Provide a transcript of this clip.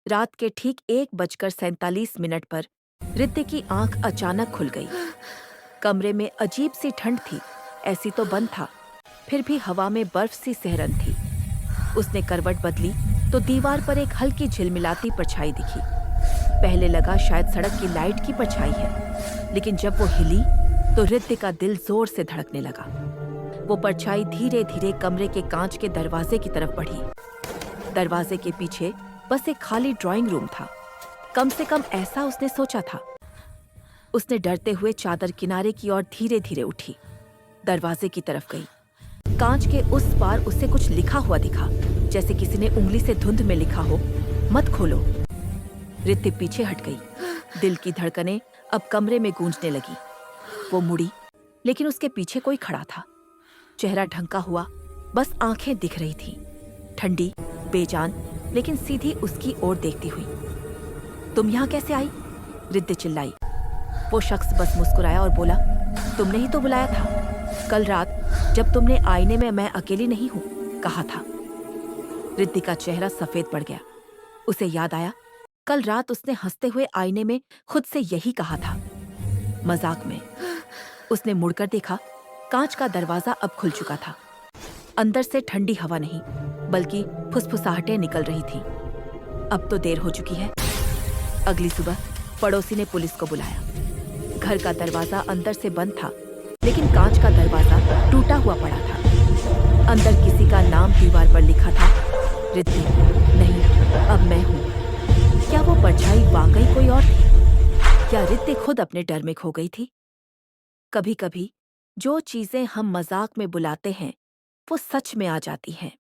रात के ठीक 1:47 पर रिद्धिक की आंख अचानक खुल गई। कमरे में अजीब सी ठंड थी, ऐसी तो बंद था, फिर भी हवा में बर्फ सी सहरन थी। उसने करवट बदली तो दीवार पर एक हल्की झिलमिलाती परछाई दिखी। पहले लगा शायद सड़क की लाइट की परछाई है, लेकिन जब वो हिली तो रिद्धिक का दिल जोर से धड़कने लगा। वो परछाई धीरे धीरे कमरे के कांच के दरवाजे की तरफ बढ़ी। दरवाजे के पीछे बस एक खाली ड्राइंग रूम था, कम से कम ऐसा उसने सोचा था। उसने डरते हुए चादर किनारे की ओर धीरे धीरे उठी, दरवाजे की तरफ गई। कांच के उस पार उसे कुछ लिखा हुआ दिखा, जैसे किसी ने उंगली से धुंध में लिखा हो, मत खोलो। रिद्धिक पीछे हट गई। दिल की धड़कनें अब कमरे में गूंजने लगी। वो मुड़ी, लेकिन उसके पीछे कोई खड़ा था। चेहरा ढंका हुआ, बस आंखें दिख रही थी, ठंडी, बेजान, लेकिन सीधी उसकी ओर देखती हुई। तुम यहाँ कैसे आई? रिद्धिक चिल्लाई। वो शख्स बस मुस्कुराया और बोला, तुमने ही तो बुलाया था कल रात, जब तुमने आईने में मैं अकेली नहीं हूं कहा था। रिद्धिक का चेहरा सफेद पड़ गया। उसे याद आया, कल रात उसने हंसते हुए आईने में खुद से यही कहा था, मजाक में। उसने मुड़कर देखा, कांच का दरवाजा अब खुल चुका था। अंदर से ठंडी हवा नहीं, बल्कि फुसफुसाहटें निकल रही थीं। अब तो देर हो चुकी है। अगली सुबह पड़ोसी ने पुलिस को बुलाया। घर का दरवाजा अंदर से बंद था, लेकिन कांच का दरवाजा टूटा हुआ पड़ा था। अंदर किसी का नाम दीवार पर लिखा था, रिद्धिक। नहीं, अब मैं हूँ। क्या वो परछाई वाकई कोई और थी? क्या रिद्धिक खुद अपने डर में खो गई थी? कभी-कभी जो चीजें हम मजाक में बुलाते हैं, वो सच में आ जाती हैं।